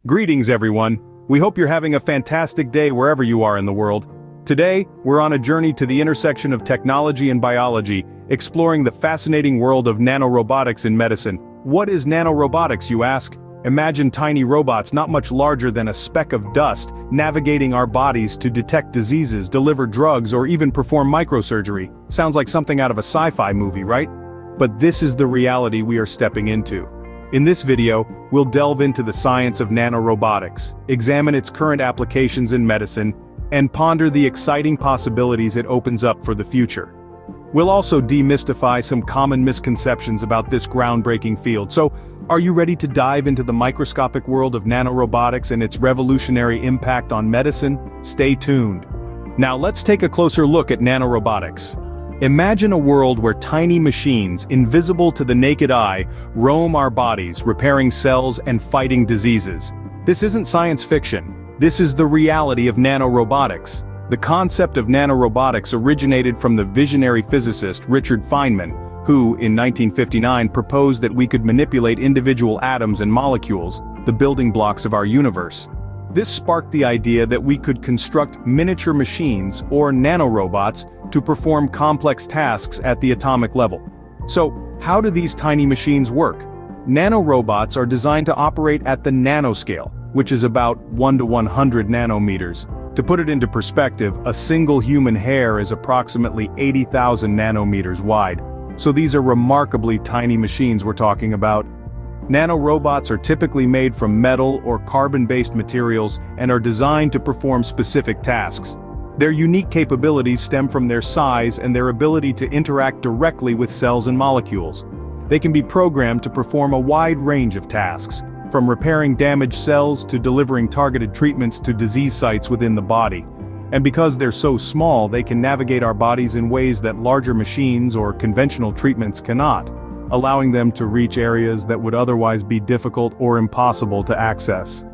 Greetings everyone, we hope you're having a fantastic day wherever you are in the world. Today, we're on a journey to the intersection of technology and biology, exploring the fascinating world of nanorobotics in medicine. What is nanorobotics, you ask? Imagine tiny robots not much larger than a speck of dust, navigating our bodies to detect diseases, deliver drugs, or even perform microsurgery. Sounds like something out of a sci-fi movie, right? But this is the reality we are stepping into. In this video, we'll delve into the science of nanorobotics, examine its current applications in medicine, and ponder the exciting possibilities it opens up for the future. We'll also demystify some common misconceptions about this groundbreaking field. So, are you ready to dive into the microscopic world of nanorobotics and its revolutionary impact on medicine? Stay tuned. Now let's take a closer look at nanorobotics. Imagine a world where tiny machines, invisible to the naked eye, roam our bodies, repairing cells and fighting diseases. This isn't science fiction. This is the reality of nanorobotics. The concept of nanorobotics originated from the visionary physicist Richard Feynman, who, in 1959, proposed that we could manipulate individual atoms and molecules, the building blocks of our universe. This sparked the idea that we could construct miniature machines, or nanorobots, to perform complex tasks at the atomic level. So, how do these tiny machines work? Nanorobots are designed to operate at the nanoscale, which is about 1 to 100 nanometers. To put it into perspective, a single human hair is approximately 80,000 nanometers wide. So these are remarkably tiny machines we're talking about. Nanorobots are typically made from metal or carbon-based materials and are designed to perform specific tasks. Their unique capabilities stem from their size and their ability to interact directly with cells and molecules. They can be programmed to perform a wide range of tasks, from repairing damaged cells to delivering targeted treatments to disease sites within the body. And because they're so small, they can navigate our bodies in ways that larger machines or conventional treatments cannot, allowing them to reach areas that would otherwise be difficult or impossible to access.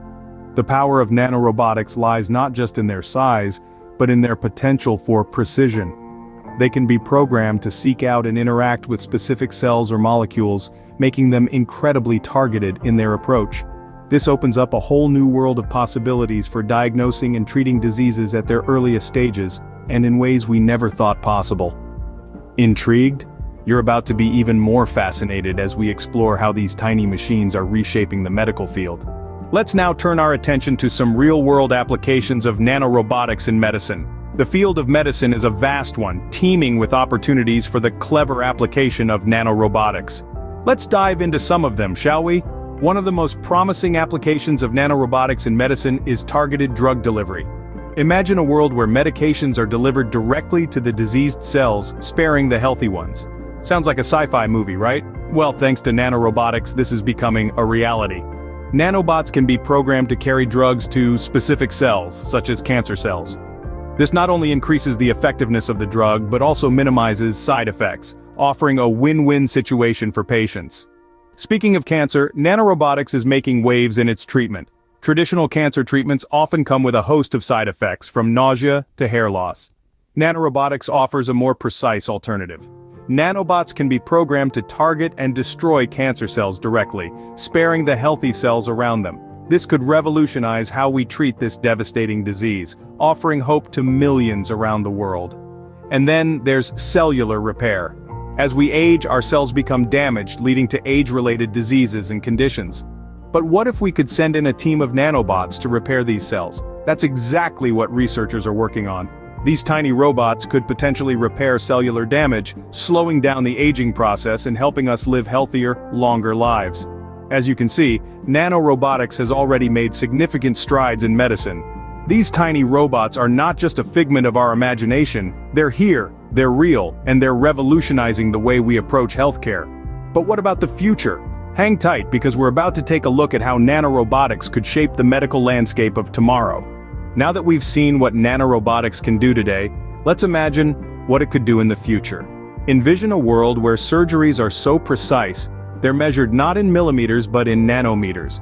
The power of nanorobotics lies not just in their size, but in their potential for precision. They can be programmed to seek out and interact with specific cells or molecules, making them incredibly targeted in their approach. This opens up a whole new world of possibilities for diagnosing and treating diseases at their earliest stages, and in ways we never thought possible. Intrigued? You're about to be even more fascinated as we explore how these tiny machines are reshaping the medical field. Let's now turn our attention to some real-world applications of nanorobotics in medicine. The field of medicine is a vast one, teeming with opportunities for the clever application of nanorobotics. Let's dive into some of them, shall we? One of the most promising applications of nanorobotics in medicine is targeted drug delivery. Imagine a world where medications are delivered directly to the diseased cells, sparing the healthy ones. Sounds like a sci-fi movie, right? Well, thanks to nanorobotics, this is becoming a reality. Nanobots can be programmed to carry drugs to specific cells, such as cancer cells. This not only increases the effectiveness of the drug, but also minimizes side effects, offering a win-win situation for patients. Speaking of cancer, nanorobotics is making waves in its treatment. Traditional cancer treatments often come with a host of side effects, from nausea to hair loss. Nanorobotics offers a more precise alternative. Nanobots can be programmed to target and destroy cancer cells directly, sparing the healthy cells around them. This could revolutionize how we treat this devastating disease, offering hope to millions around the world. And then there's cellular repair. As we age, our cells become damaged, leading to age-related diseases and conditions. But what if we could send in a team of nanobots to repair these cells? That's exactly what researchers are working on. These tiny robots could potentially repair cellular damage, slowing down the aging process and helping us live healthier, longer lives. As you can see, nanorobotics has already made significant strides in medicine. These tiny robots are not just a figment of our imagination, they're here, they're real, and they're revolutionizing the way we approach healthcare. But what about the future? Hang tight, because we're about to take a look at how nanorobotics could shape the medical landscape of tomorrow. Now that we've seen what nanorobotics can do today, let's imagine what it could do in the future. Envision a world where surgeries are so precise, they're measured not in millimeters but in nanometers.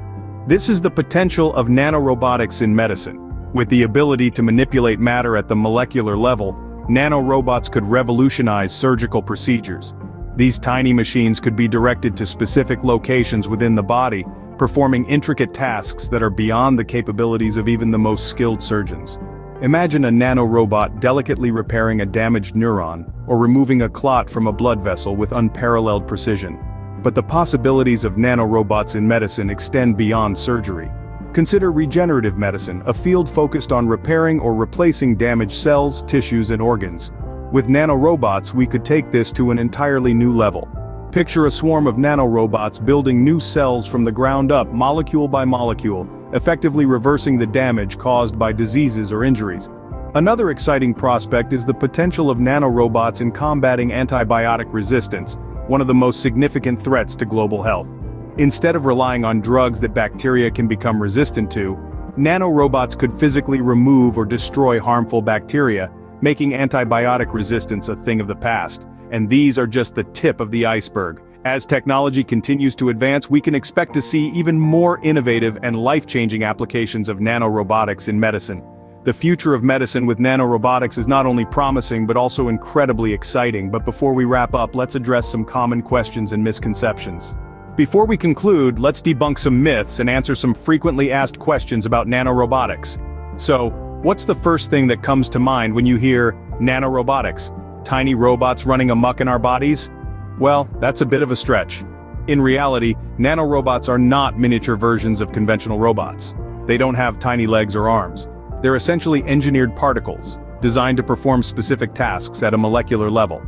This is the potential of nanorobotics in medicine. With the ability to manipulate matter at the molecular level, nanorobots could revolutionize surgical procedures. These tiny machines could be directed to specific locations within the body, performing intricate tasks that are beyond the capabilities of even the most skilled surgeons. Imagine a nanorobot delicately repairing a damaged neuron, or removing a clot from a blood vessel with unparalleled precision. But the possibilities of nanorobots in medicine extend beyond surgery. Consider regenerative medicine, a field focused on repairing or replacing damaged cells, tissues, and organs. With nanorobots, we could take this to an entirely new level. Picture a swarm of nanorobots building new cells from the ground up, molecule by molecule, effectively reversing the damage caused by diseases or injuries. Another exciting prospect is the potential of nanorobots in combating antibiotic resistance, one of the most significant threats to global health. Instead of relying on drugs that bacteria can become resistant to, nanorobots could physically remove or destroy harmful bacteria, making antibiotic resistance a thing of the past. And these are just the tip of the iceberg. As technology continues to advance, we can expect to see even more innovative and life-changing applications of nanorobotics in medicine. The future of medicine with nanorobotics is not only promising but also incredibly exciting. But before we wrap up, let's address some common questions and misconceptions. Before we conclude, let's debunk some myths and answer some frequently asked questions about nanorobotics. So, what's the first thing that comes to mind when you hear nanorobotics? Tiny robots running amok in our bodies? Well, that's a bit of a stretch. In reality, nanorobots are not miniature versions of conventional robots. They don't have tiny legs or arms. They're essentially engineered particles, designed to perform specific tasks at a molecular level.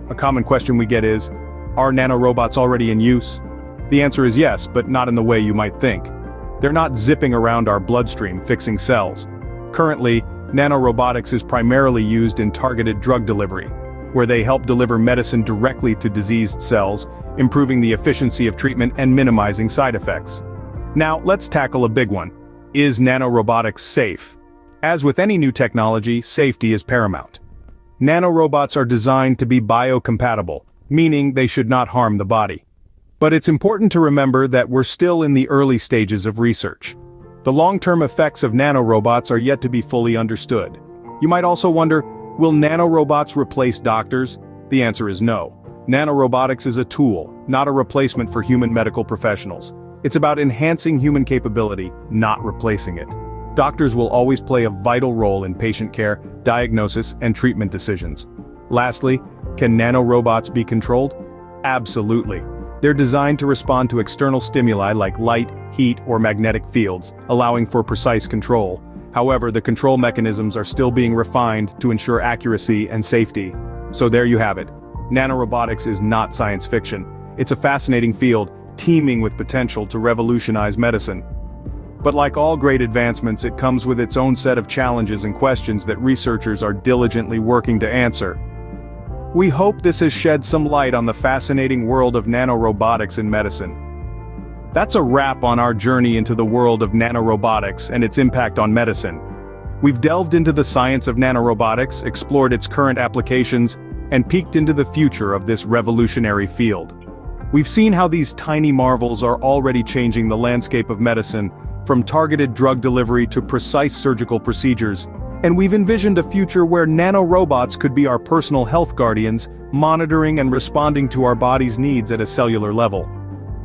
A common question we get is, are nanorobots already in use? The answer is yes, but not in the way you might think. They're not zipping around our bloodstream fixing cells. Currently, nanorobotics is primarily used in targeted drug delivery, where they help deliver medicine directly to diseased cells, improving the efficiency of treatment and minimizing side effects. Now, let's tackle a big one. Is nanorobotics safe? As with any new technology, safety is paramount. Nanorobots are designed to be biocompatible, meaning they should not harm the body. But it's important to remember that we're still in the early stages of research. The long-term effects of nanorobots are yet to be fully understood. You might also wonder, will nanorobots replace doctors? The answer is no. Nanorobotics is a tool, not a replacement for human medical professionals. It's about enhancing human capability, not replacing it. Doctors will always play a vital role in patient care, diagnosis, and treatment decisions. Lastly, can nanorobots be controlled? Absolutely. They're designed to respond to external stimuli like light, heat, or magnetic fields, allowing for precise control. However, the control mechanisms are still being refined to ensure accuracy and safety. So there you have it. Nanorobotics is not science fiction. It's a fascinating field, teeming with potential to revolutionize medicine. But like all great advancements, it comes with its own set of challenges and questions that researchers are diligently working to answer. We hope this has shed some light on the fascinating world of nanorobotics in medicine. That's a wrap on our journey into the world of nanorobotics and its impact on medicine. We've delved into the science of nanorobotics, explored its current applications, and peeked into the future of this revolutionary field. We've seen how these tiny marvels are already changing the landscape of medicine, from targeted drug delivery to precise surgical procedures, and we've envisioned a future where nanorobots could be our personal health guardians, monitoring and responding to our body's needs at a cellular level.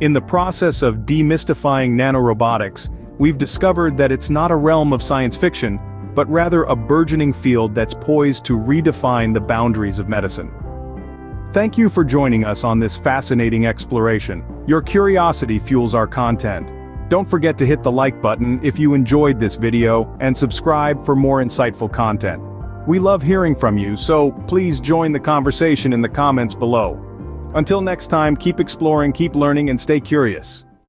In the process of demystifying nanorobotics, we've discovered that it's not a realm of science fiction, but rather a burgeoning field that's poised to redefine the boundaries of medicine. Thank you for joining us on this fascinating exploration. Your curiosity fuels our content. Don't forget to hit the like button if you enjoyed this video and subscribe for more insightful content. We love hearing from you, so please join the conversation in the comments below. Until next time, keep exploring, keep learning, and stay curious.